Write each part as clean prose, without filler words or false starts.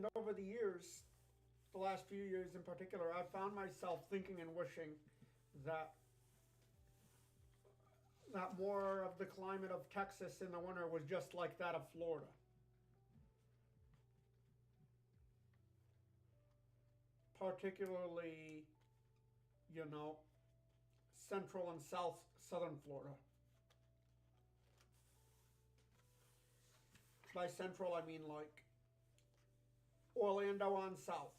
And over the years, the last few years in particular, I've found myself thinking and wishing that more of the climate of Texas in the winter was just like that of Florida. Particularly, you know, central and southern Florida. By central, I mean like Orlando on south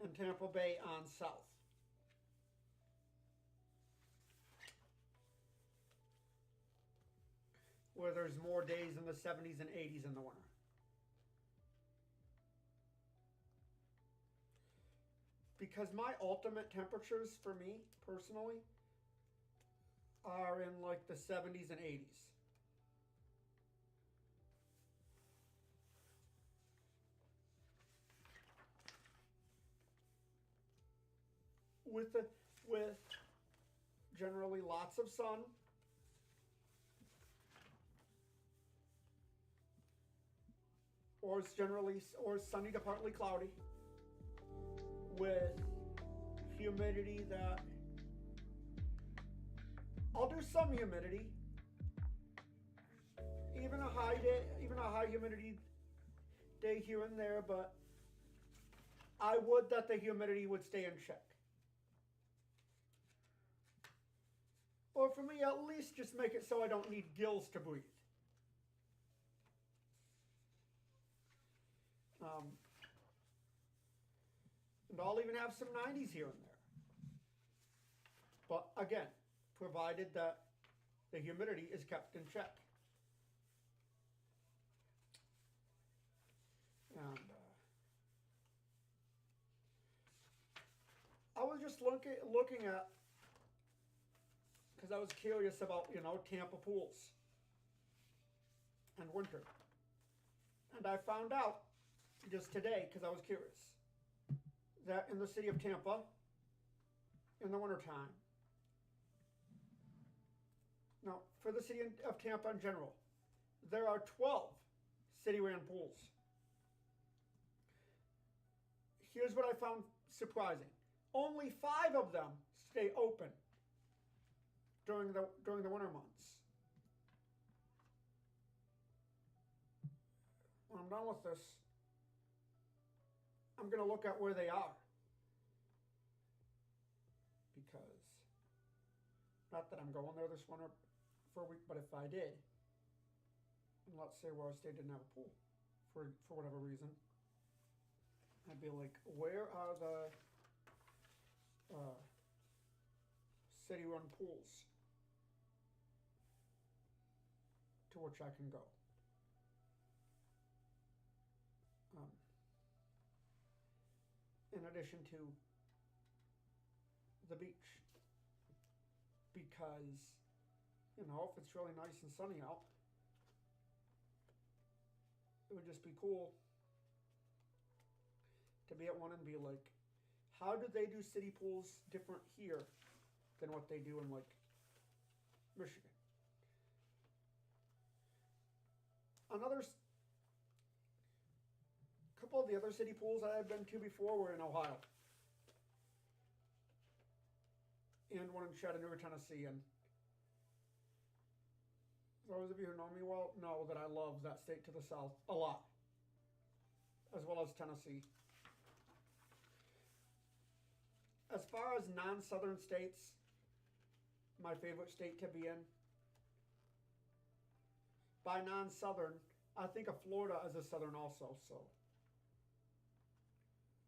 and Tampa Bay on south. Where there's more days in the 70s and 80s in the winter. Because my ultimate temperatures for me personally are in like the 70s and 80s. With generally lots of sun, or it's generally or sunny to partly cloudy, with humidity that I'll do some humidity, even a high humidity day here and there, but I would that the humidity would stay in check. Or for me, at least just make it so I don't need gills to breathe. And I'll even have some 90s here and there. But again, provided that the humidity is kept in check. And I was just looking at, because I was curious about, Tampa pools and winter. And I found out just today, because I was curious, that in the city of Tampa, in the wintertime, now for the city of Tampa in general, there are 12 city-ran pools. Here's what I found surprising. Only 5 of them stay open during the winter months. When I'm done with this, I'm going to look at where they are. Because, not that I'm going there this winter for a week, but if I did, and let's say where I stayed didn't have a pool for whatever reason, I'd be like, where are the city-run pools to which I can go? In addition to the beach, because if it's really nice and sunny out, it would just be cool to be at one and be like, how do they do city pools different here than what they do in like Michigan? Another couple of the other city pools that I've been to before were in Ohio. And one in Chattanooga, Tennessee. And those of you who know me well know that I love that state to the south a lot, as well as Tennessee. As far as non-southern states, my favorite state to be in, by non-southern, I think of Florida as a southern also, so.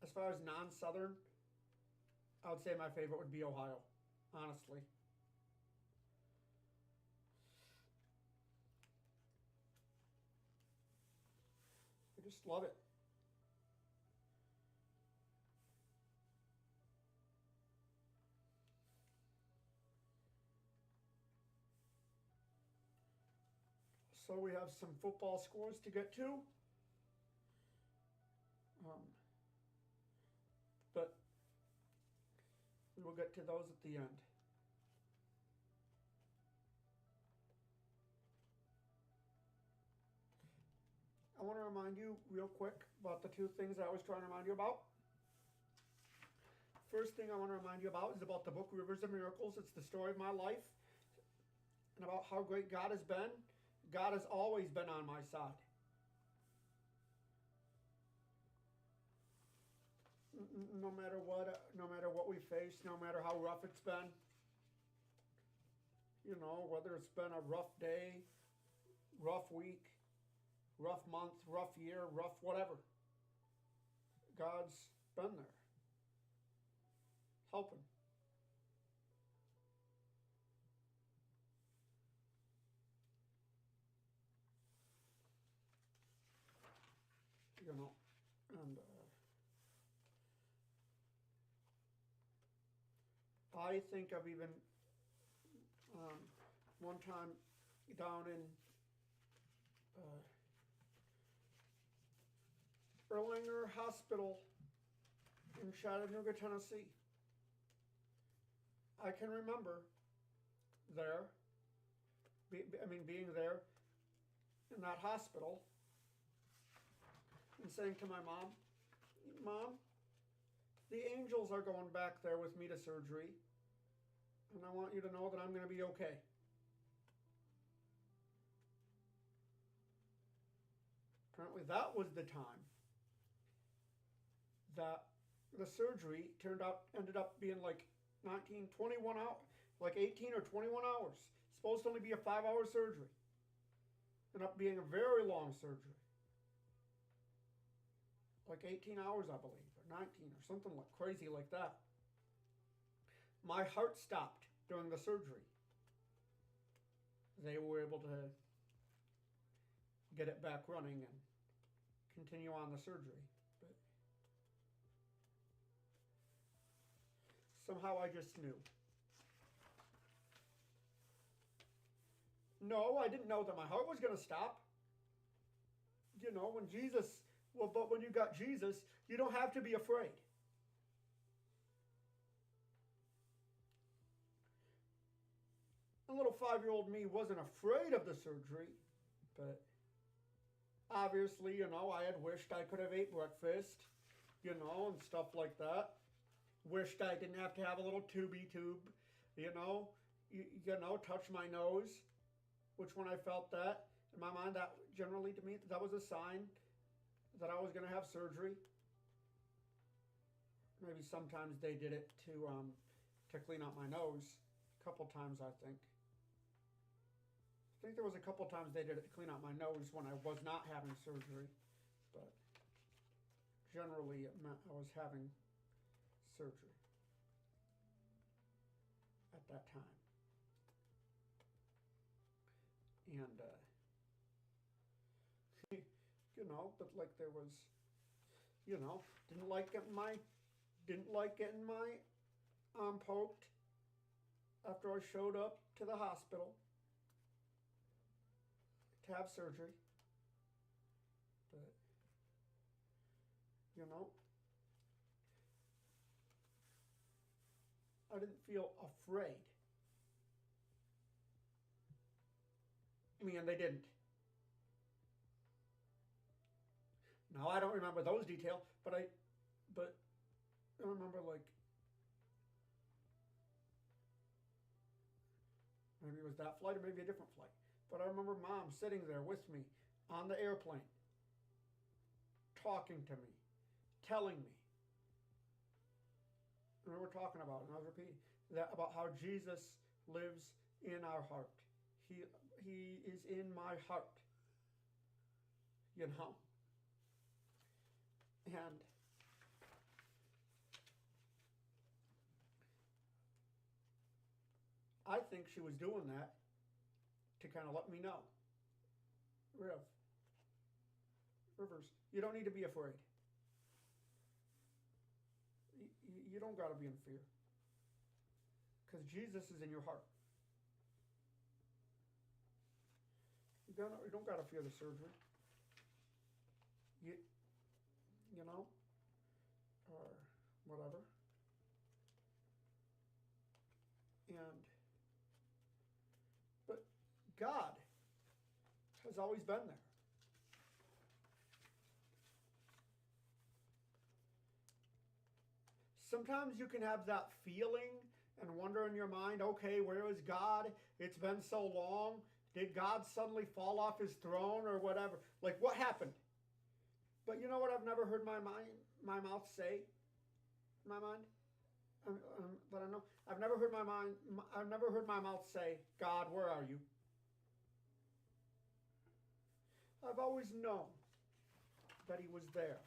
As far as non-southern, I would say my favorite would be Ohio, honestly. I just love it. So we have some football scores to get to. But we will get to those at the end. I want to remind remind you real quick about the two things I was trying to remind you about. First thing I want to remind you about is about the book Rivers of Miracles. It's the story of my life and about how great God has been. God has always been on my side. No matter what we face, no matter how rough it's been, whether it's been a rough day, rough week, rough month, rough year, rough whatever, God's been there, helping. And I think I've even one time down in Erlanger Hospital in Chattanooga, Tennessee. I can remember there, being there in that hospital and saying to my mom, Mom, the angels are going back there with me to surgery, and I want you to know that I'm going to be okay. Apparently that was the time that the surgery ended up being like 21 hours, like 18 or 21 hours. It's supposed to only be a 5-hour surgery. Ended up being a very long surgery. Like 18 hours, I believe, or 19 or something like crazy like that. My heart stopped during the surgery. They were able to get it back running and continue on the surgery. But somehow I just knew. No, I didn't know that my heart was going to stop. When Jesus, but when you got Jesus, you don't have to be afraid. A little 5-year-old me wasn't afraid of the surgery, but obviously, I had wished I could have ate breakfast, and stuff like that. Wished I didn't have to have a little tubey tube, touch my nose, which when I felt that, in my mind, that generally to me, that was a sign that I was going to have surgery. Maybe sometimes they did it to clean out my nose. A couple times, I think. I think there was a couple times they did it to clean out my nose when I was not having surgery. But generally, it meant I was having surgery at that time. And, but like there was, didn't like getting my arm poked after I showed up to the hospital to have surgery. But, I didn't feel afraid. And they didn't. Now, I don't remember those details, but I remember, like, maybe it was that flight or maybe a different flight. But I remember Mom sitting there with me on the airplane, talking to me, telling me. And we were talking about it, and I was repeating that about how Jesus lives in our heart. He is in my heart. And I think she was doing that to kind of let me know. Rivers, you don't need to be afraid. You don't got to be in fear. Because Jesus is in your heart. You don't got to fear the surgery. Or whatever. But God has always been there. Sometimes you can have that feeling and wonder in your mind, okay, where is God? It's been so long. Did God suddenly fall off his throne or whatever? Like, what happened? But you know what I've never heard my mouth say? My mind? But I know I've never heard I've never heard my mouth say, God, where are you? I've always known that he was there.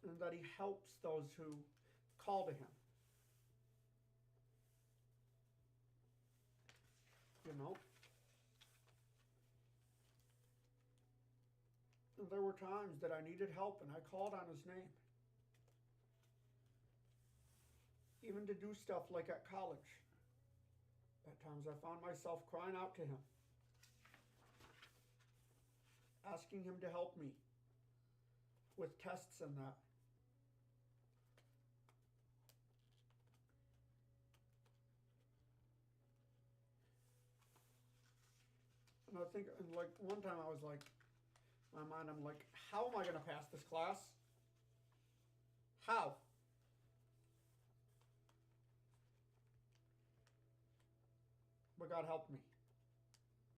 And that he helps those who call to him. You know? And there were times that I needed help and I called on his name. Even to do stuff like at college. At times I found myself crying out to him. Asking him to help me with tests and that. And I think, and like one time I was like, in my mind, I'm like, how am I going to pass this class? How? But God helped me.